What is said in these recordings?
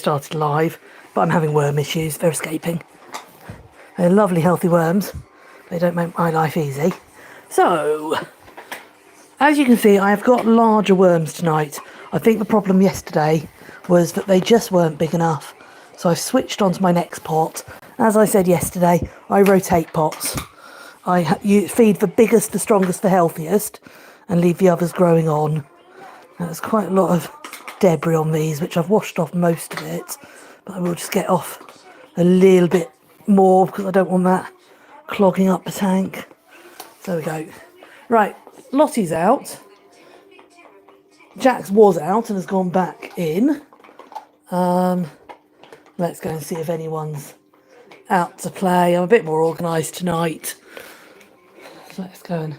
started live, but I'm having worm issues. They're escaping. They're lovely, healthy worms. They don't make my life easy. So, as you can see, I've got larger worms tonight. I think the problem yesterday was that they just weren't big enough. So I've switched onto my next pot. As I said yesterday, I rotate pots. You feed the biggest, the strongest, the healthiest, and leave the others growing on. Now, there's quite a lot of debris on these, which I've washed off most of it, but I will just get off a little bit more because I don't want that clogging up the tank. There we go. Right, Lottie's out. Jax was out and has gone back in. Let's go and see if anyone's out to play. I'm a bit more organised tonight. So let's go and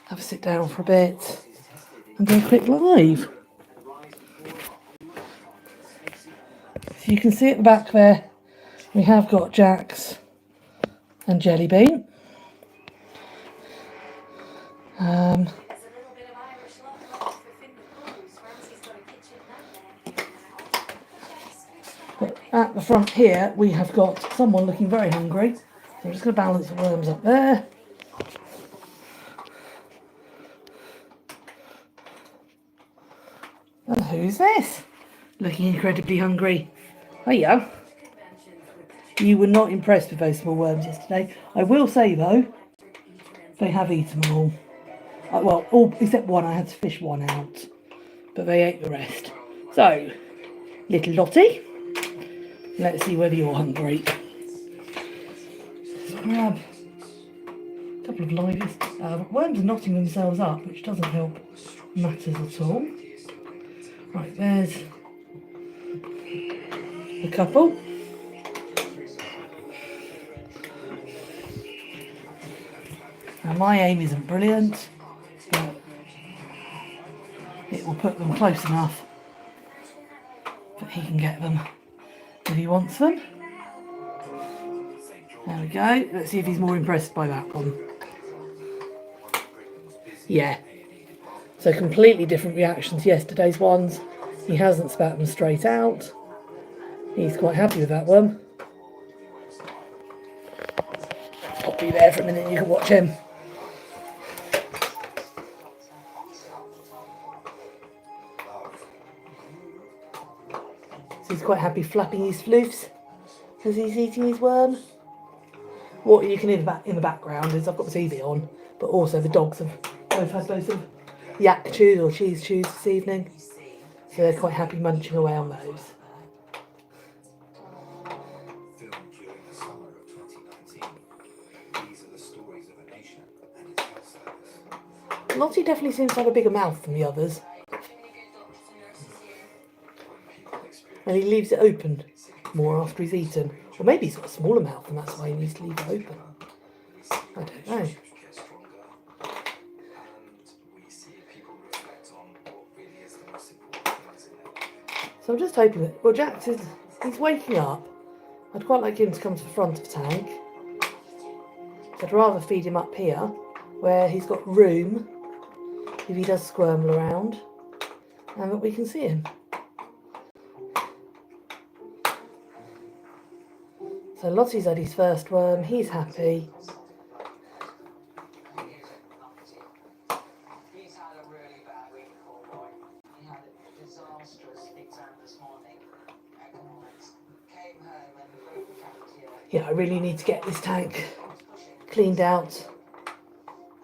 have a sit down for a bit and do a quick live. So you can see at the back there, we have got Jax and Jellybean. But at the front here, we have got someone looking very hungry. So I'm just going to balance the worms up there. And who's this? Looking incredibly hungry. Hiya. You were not impressed with those small worms yesterday. I will say though, they have eaten them all. Well, all except one. I had to fish one out, but they ate the rest. So, little Lottie, let's see whether you're hungry. Let's grab a couple of live worms are knotting themselves up, which doesn't help matters at all. Right, there's a couple. Now my aim isn't brilliant, but it will put them close enough that he can get them if he wants them. There we go. Let's see if he's more impressed by that one. Yeah. So completely different reaction to yesterday's ones. He hasn't spat them straight out. He's quite happy with that one. Pop you there for a minute, you can watch him. So he's quite happy flapping his floofs as he's eating his worm. What you can hear in the background is I've got the TV on, but also the dogs have both had those sort of yak chews or cheese chews this evening. So they're quite happy munching away on those. Lottie definitely seems to have a bigger mouth than the others. And he leaves it open more after he's eaten. Or maybe he's got a smaller mouth and that's why he needs to leave it open. I don't know. So I'm just hoping that, well, Jax he's waking up. I'd quite like him to come to the front of the tank. So I'd rather feed him up here where he's got room if he does squirm around and that we can see him. So Lottie's had his first worm, he's happy. He's had a really bad week, poor boy. He had a disastrous exam this morning. Economics. Came home and broke the cafeteria. Yeah, I really need to get this tank cleaned out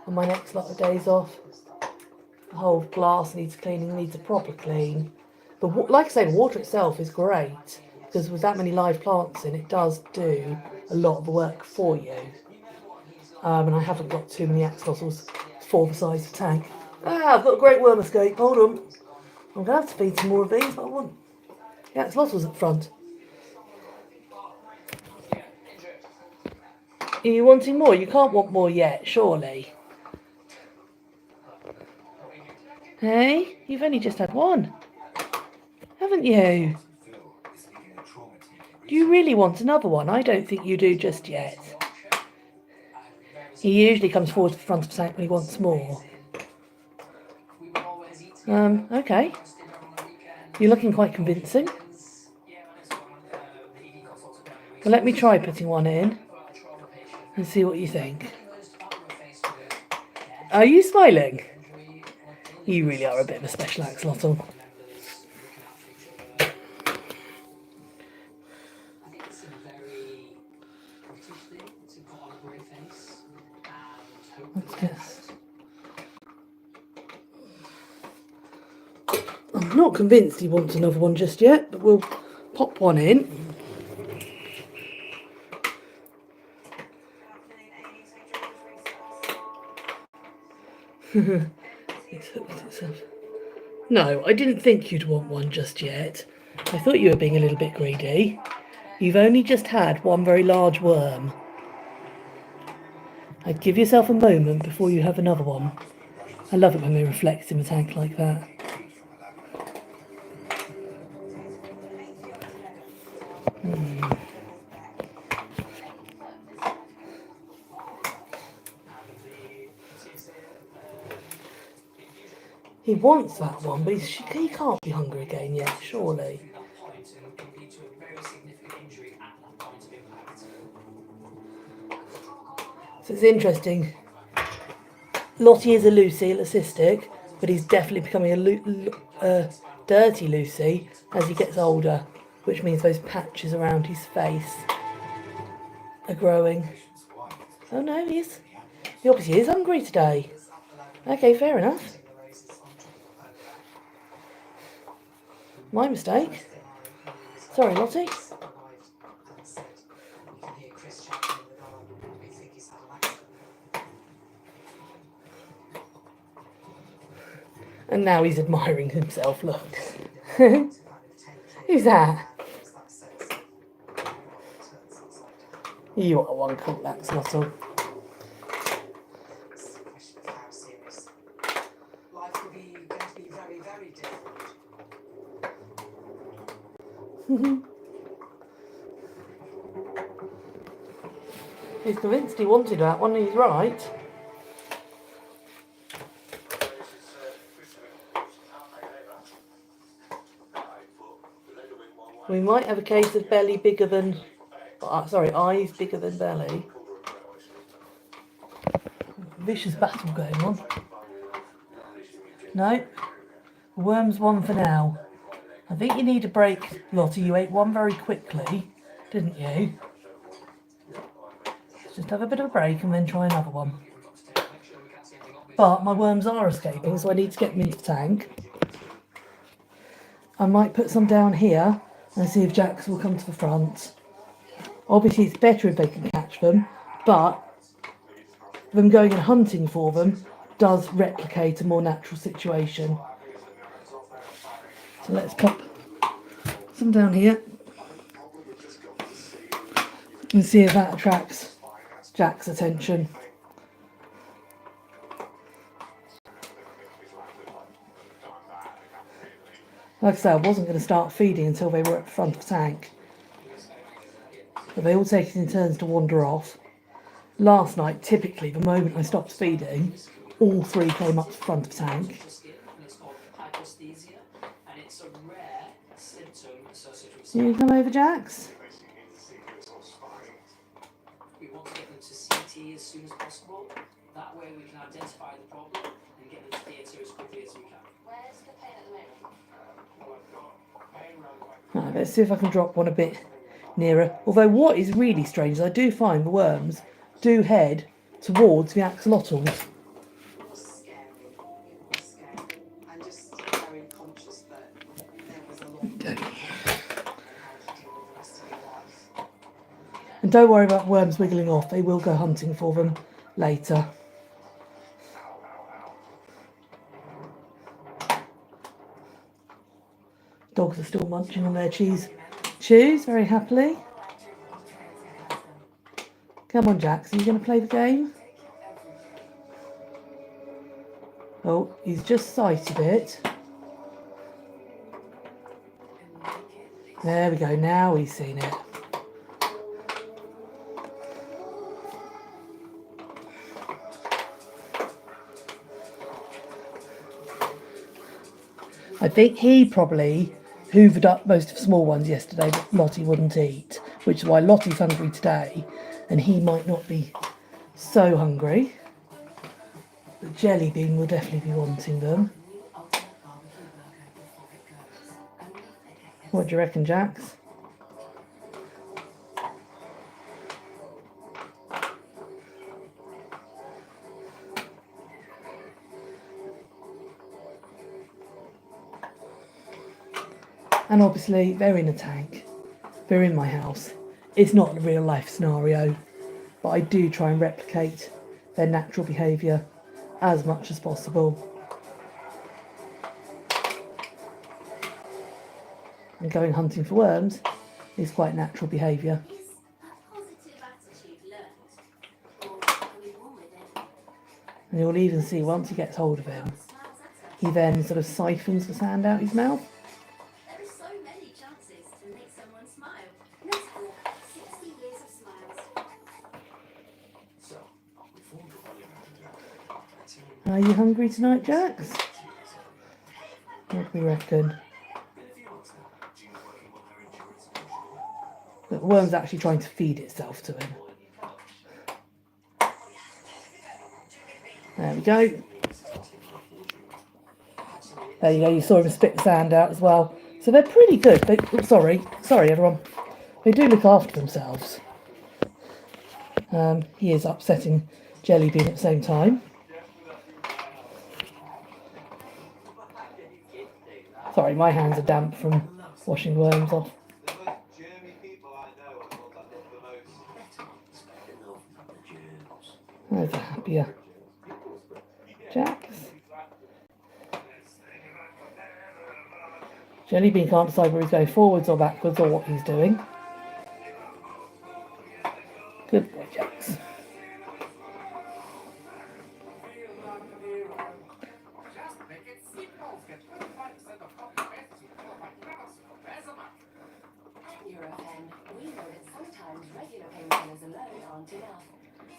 on my next lot of days off. The whole glass needs cleaning, needs a proper clean. But like I say, the water itself is great. Because with that many live plants in, it does do a lot of the work for you. And I haven't got too many axolotls for the size of the tank. I've got a great worm escape. Hold on. I'm going to have to feed some more of these, but I want the axolotls at front. Are you wanting more? You can't want more yet, surely. Hey, you've only just had one, haven't you? Do you really want another one? I don't think you do just yet. He usually comes forward to the front of the tank when he wants more. Okay. You're looking quite convincing. Well, let me try putting one in and see what you think. Are you smiling? You really are a bit of a special axolotl. Let's guess. I'm not convinced he wants another one just yet, but we'll pop one in. It's hooked itself. No, I didn't think you'd want one just yet. I thought you were being a little bit greedy. You've only just had one very large worm. I'd give yourself a moment before you have another one. I love it when they reflect in a tank like that. He wants that one, but he can't be hungry again yet, surely. So it's interesting. Lottie is a Lucy, a cystic, but he's definitely becoming a dirty Lucy as he gets older, which means those patches around his face are growing. Oh no, he obviously is hungry today. Okay, fair enough. My mistake. Sorry, Lottie. And now he's admiring himself, look. Who's that? You are one cool axolotl. Life will be going to be very, very different. He's convinced he wanted that one, he's right. We might have a case of belly bigger than... eyes bigger than belly. Vicious battle going on. No. Worms one for now. I think you need a break, Lottie. You ate one very quickly, didn't you? Just have a bit of a break and then try another one. But my worms are escaping, so I need to get them into the tank. I might put some down here and see if Jax will come to the front. Obviously it's better if they can catch them, but them going and hunting for them does replicate a more natural situation. So let's pop some down here and see if that attracts Jack's attention. Like I said, I wasn't going to start feeding until they were at the front of the tank. But they all take it in turns to wander off. Last night, typically, the moment I stopped feeding, all three came up to the front of the tank. You come over, Jax? We want to get them to CT as soon as possible. That way we can identify the problem and get them to theatre as quickly as we can. Where's the pain at the moment? Right, let's see if I can drop one a bit nearer. Although what is really strange is I do find the worms do head towards the axolotls. It was scary. I'm just very conscious that there was a lot Okay. of how to deal with the rest of your life. And don't worry about worms wiggling off, they will go hunting for them later. Dogs are still munching on their chews very happily. Come on, Jax, are you going to play the game? Oh, he's just sighted it. There we go, now he's seen it. I think he probably hoovered up most of the small ones yesterday that Lottie wouldn't eat. which is why Lottie's hungry today, and he might not be so hungry. But Jelly Bean will definitely be wanting them. What do you reckon, Jax? And obviously they're in a tank. They're in my house. It's not a real life scenario, but I do try and replicate their natural behaviour as much as possible. And going hunting for worms is quite natural behaviour. And you'll even see once he gets hold of him, he then sort of siphons the sand out his mouth. There are so many chances to make someone smile. Notable 60 years of smiles. Are you hungry tonight, Jax? What do we reckon? The worm's actually trying to feed itself to him. There we go. There you go, you saw him spit the sand out as well. So they're pretty good. Sorry everyone. They do look after themselves. He is upsetting Jelly Bean at the same time. Sorry, my hands are damp from washing worms off. There's a happier Jax. Jelly Bean can't decide whether he's going forwards or backwards or what he's doing. Good boy, Jax.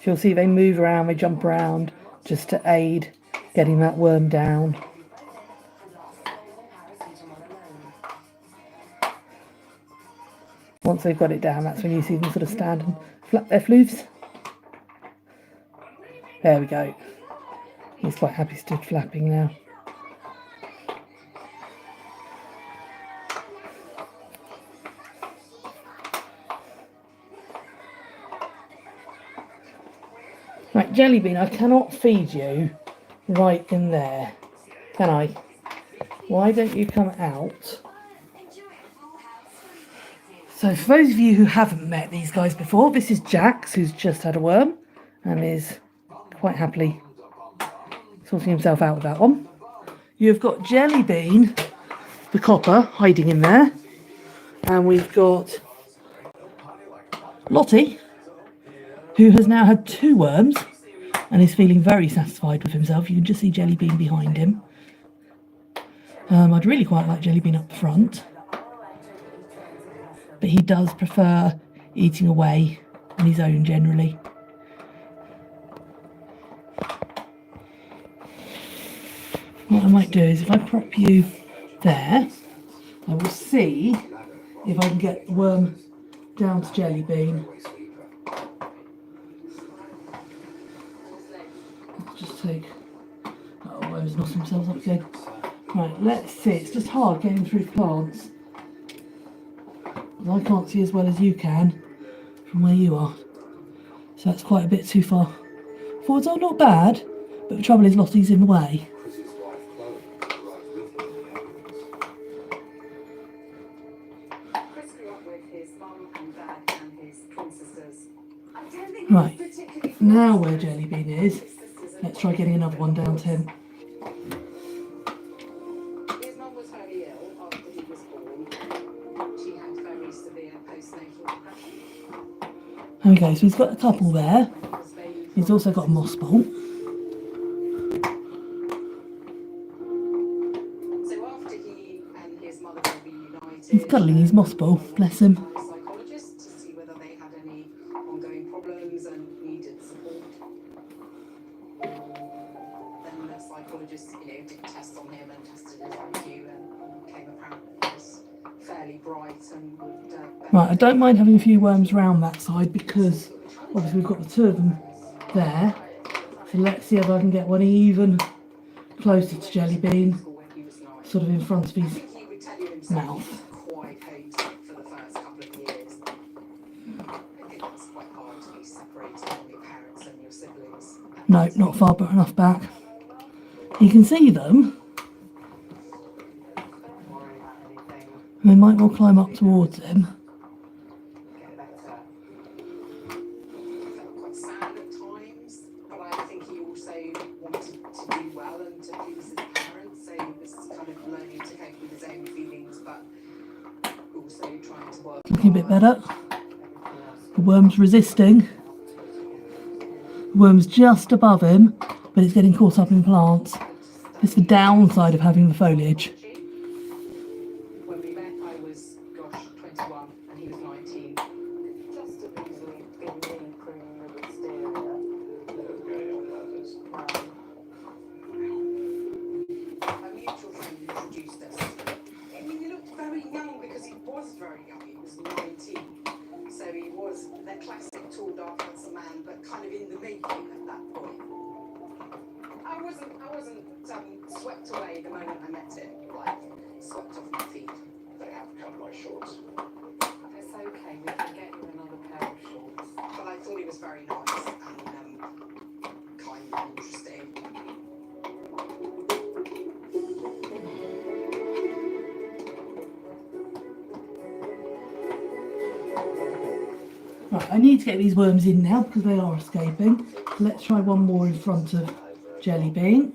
You'll see they move around, they jump around just to aid getting that worm down. Once they've got it down, that's when you see them sort of stand and flap their floofs. There we go. He's quite happy stood flapping now. Right, Jelly Bean, I cannot feed you right in there, can I? Why don't you come out? So for those of you who haven't met these guys before, this is Jax, who's just had a worm and is quite happily sorting himself out with that one. You've got Jelly Bean, the copper, hiding in there. And we've got Lottie, who has now had 2 worms and is feeling very satisfied with himself. You can just see Jelly Bean behind him. I'd really quite like Jelly Bean up front, but he does prefer eating away on his own generally. What I might do is if I prop you there, I will see if I can get the worm down to Jelly Bean. Let's just take... Oh, the worm's knotting themselves up again. Right, let's see. It's just hard getting through plants. I can't see as well as you can from where you are. So that's quite a bit too far forwards. Oh, not bad. But the trouble is Lottie's in the way. Right, now where Jelly Bean is, let's try getting another one down to him. His mum was very ill after he was born. She had very severe postnatal depression. Okay, so he's got a couple there. He's also got a moss ball. So after he and his mother were reunited, He's cuddling his moss ball, bless him. a psychologist to see whether they had any ongoing problems and needed support. Then the psychologist, did tests on him and tested his IQ and came apparent that he was fairly bright and would Right, I don't mind having a few worms round that side because obviously we've got the two of them there. So let's see if I can get one even closer to Jelly Bean, sort of in front of his mouth. Quite hated for the first couple of years. I think it's quite hard to be separated from your parents and your siblings. No, not far but enough back. You can see them. Don't worry about anything. They might well climb up towards him. Get better. Felt quite sad at times, but I think he also wanted to do well and to please his parents. So he was kind of learning to cope with his own feelings, but also trying to work. Looking a bit better. The worm's resisting. The worm's just above him, but it's getting caught up in plants. It's the downside of having the foliage. When we met, I was, 21 and he was 19. Just as easily been me pruning the wisteria. A mutual friend introduced us. I mean, he looked very young because he was very young. He was 19. So he was the classic tall, dark, handsome man, but kind of in the making at that point. I wasn't swept away the moment I met him, like swept off my feet. They have come my shorts. It's okay, we can get you another pair of shorts. But I thought he was very nice and kind and interesting. Right, I need to get these worms in now because they are escaping. So let's try one more in front of Jelly Bean.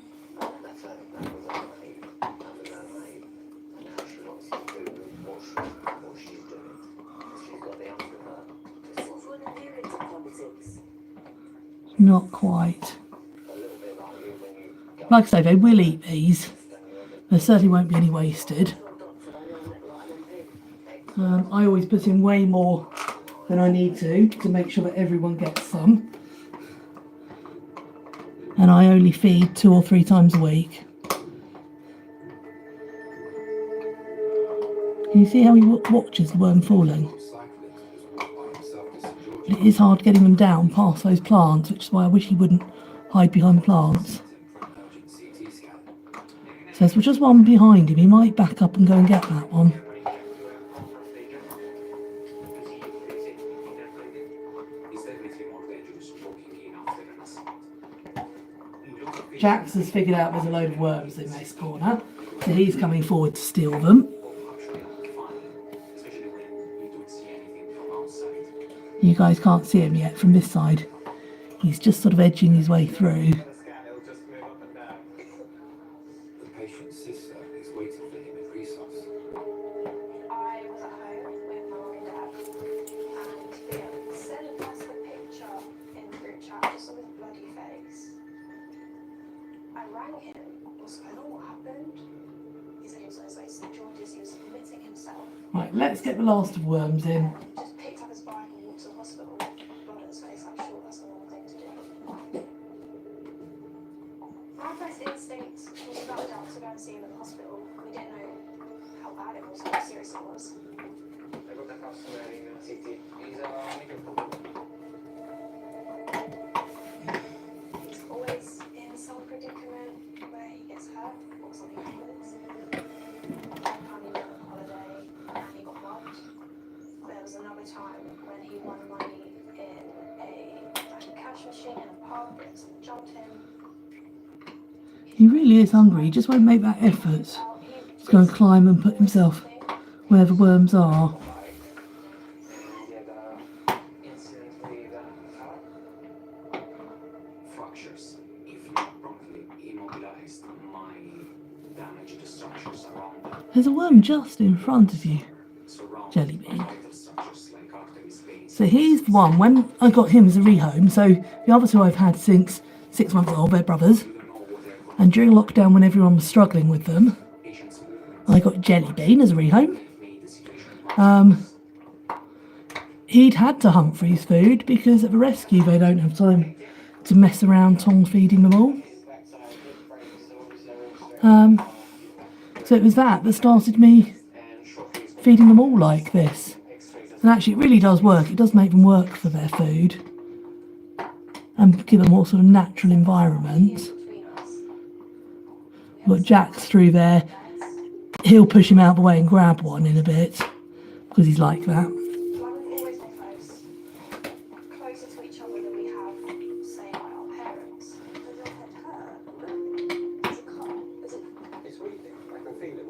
Not quite. Like I say, they will eat these. There certainly won't be any wasted. I always put in way more than I need to make sure that everyone gets some. And I only feed 2 or 3 times a week. Can you see how he watches the worm falling? But it is hard getting them down past those plants, which is why I wish he wouldn't hide behind the plants. So there's just one behind him. He might back up and go and get that one. Jax has figured out there's a load of worms in this corner, so he's coming forward to steal them. You guys can't see him yet from this side. He's just sort of edging his way through. The patient's sister is waiting for him in resource. I was at home with my mum and dad, and Liam sent us the picture in the group chat just of his bloody face. I rang him, was I don't know what happened. He said he was on his way to St George's, he was admitting himself. Right, let's get the last of worms in. Just picked up his bike and walked to the hospital, blood on his face. I'm sure that's a normal thing to do. My first instinct was without a doubt to go and see him at the hospital. We didn't know how bad it was, how serious it was. I got a customer in the city. He's a He's always in some predicament where he gets hurt or something happens. One time he went on holiday and he got robbed. There was another time when he won money in a cash machine in a pub and someone jumped him. He really is hungry. He just won't make that effort. He's going to climb and put himself where the worms are. incident with fractures. If not promptly immobilized, my damage to structures around them. There's a worm just in front of you, Jelly Bean. Vital structures like arteries, veins. So he's the one, when I got him as a rehome, so the other two I've had since 6 months old, they're brothers. And during lockdown when everyone was struggling with them, I got Jelly Bean as a rehome. He'd had to hunt for his food because at the rescue they don't have time to mess around tongue feeding them all. So it was that started me feeding them all like this. And actually, it really does work. It does make them work for their food and give them more sort of natural environment. Between us. But Jack's through there. He'll push him out of the way and grab one in a bit because he's like that. Like we've always been close. Closer to each other than we have, say, like our parents. Does your head hurt? Is it cold? Is it It's weeping. I can feel it.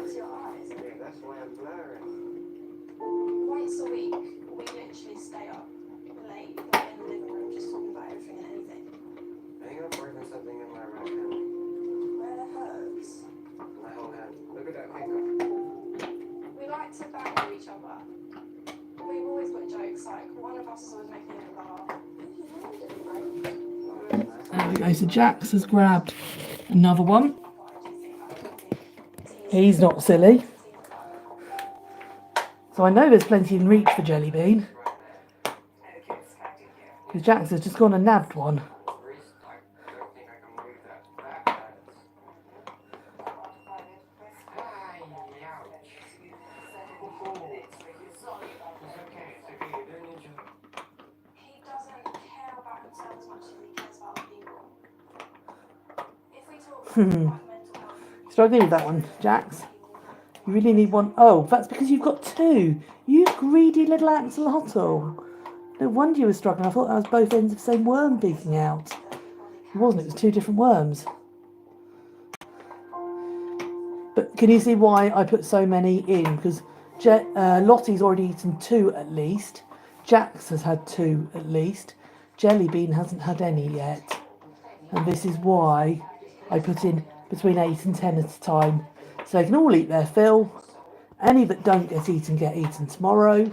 close your eyes? Yeah, that's why I'm blurring. Once a week, we literally stay up late, like in the living room, just talking about everything and anything. Hang on, breaking something in my right hand. Where it hurts. My whole hand. Look at that hiccup. We like to banter each other. We've always got jokes, like one of us is always making a laugh. There we go. So Jax has grabbed another one. He's not silly. So I know there's plenty in reach for Jelly Bean. Because Jax has just gone and nabbed one. I don't think I can move that. That It's okay. You don't need to. He doesn't care about himself as much as he cares about other people. If we talk about mental health, Struggling with that one, Jax. You really need one. Oh, that's because you've got two. You greedy little axolotl. No wonder you were struggling. I thought that was both ends of the same worm peeking out. It wasn't. It was two different worms. But can you see why I put so many in? Because Lottie's already eaten two at least. Jax has had two at least. Jelly Bean hasn't had any yet. And this is why I put in between 8 and 10 at a time. So they can all eat their fill. Any that don't get eaten tomorrow.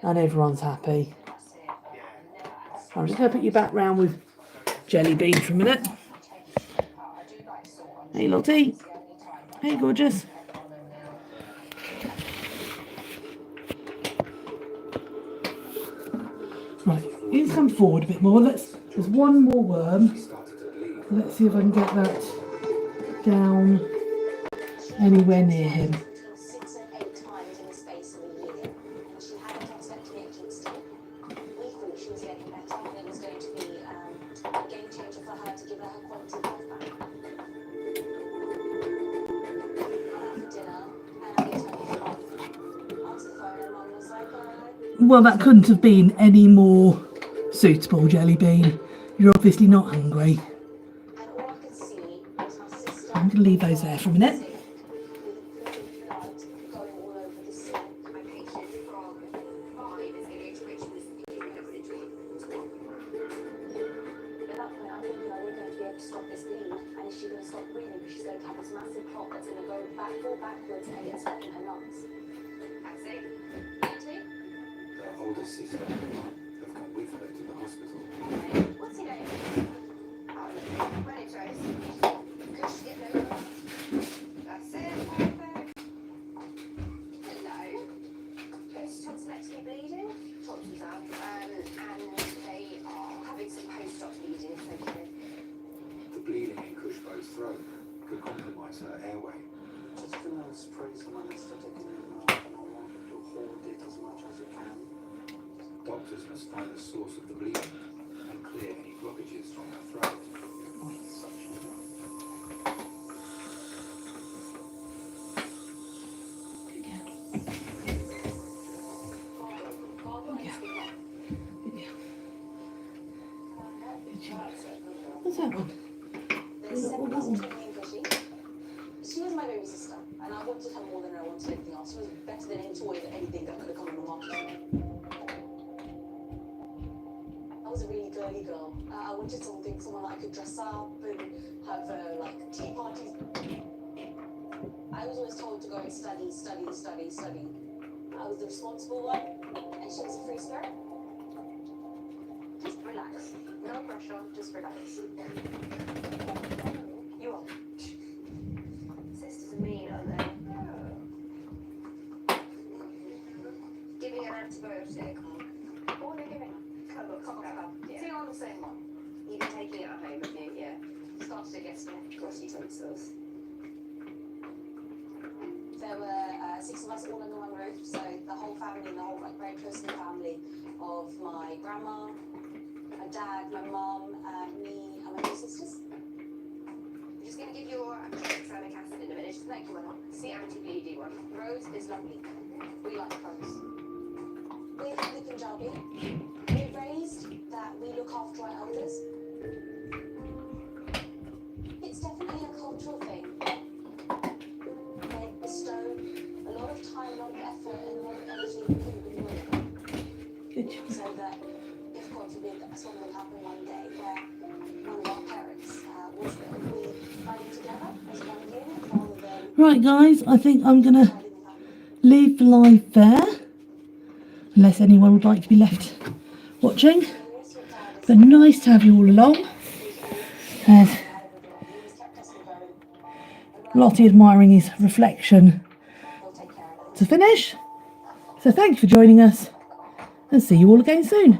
And everyone's happy. I'm just going to put you back round with Jelly Bean for a minute. Hey Lottie. Hey gorgeous. Right, you can come forward a bit more. There's one more worm. Let's see if I can get that down anywhere near him. Between 6 and 8 times in the space of a year, and she had a prostatectomy at Kingston. We thought she was getting better, and it was going to be a game changer for her to give her her quality of life back. After dinner, and I get her answer the phone, and Mum was like, Well, that couldn't have been any more suitable, Jelly Bean. You're obviously not hungry. and all I could see was my sister. I'm going to leave those there for a minute. With blood going all over the scene. My patient from 5 is getting to which was keeping up with the dream. At that point, I'm thinking, are we going to be able to stop this bleed? And is she going to stop breathing? Because she's going to have this massive clot that's going to go fall backwards and get stuck in her lungs. That's it. Her older sister have come with her to the hospital. What's your name? My name's Rose. Could she get over? That's it. Perfect. Hello. Post-tonsillectomy bleeding. Tonsils up. And they are having some post-op bleeding. Okay. The bleeding in Cushbo's throat could compromise her airway. Just gonna spray some anesthetic in your mouth, and I want you to hold it as much as you can. Doctors must find the source of the bleeding and clear any blockages from her throat. What's that one? There's 7 reasons to remain pushy. She was my baby sister, and I wanted her more than I wanted anything else. She was better than any toy or anything that could have come on the market. I was a really girly girl. I wanted someone that I could dress up and have like tea parties. I was always told to go and study. I was the responsible one, and she was a free spirit. Just relax. No pressure, just relax. You are. Sisters are mean, aren't they? Giving an antibiotic. What are they giving? Come. Yeah. So you're on the same one? You've been taking it at home, haven't you? Yeah. Started it yesterday. Glossy tonsils. There were 6 of us all under one roof, so the whole family, the whole like very close family of my grandma, my dad, my mum, me, and my two sisters. I'm just going to give you a tranexamic acid in a minute. Just make one up. It's the anti-bleedy one. Rose is lovely. We like rose. We're from the Punjabi. We're raised that we look after our elders. It's definitely a cultural thing. They bestow a lot of time, a lot of effort, and a lot of energy in women. Good. So that if God forbid that something will happen one day where one of our parents was ill, we fight together as one unit rather than Right, guys, I think I'm going to fighting the family. leave the live there, unless anyone would like to be left watching. But nice to have you all along. There's Lottie admiring his reflection to finish. So thank you for joining us, and see you all again soon.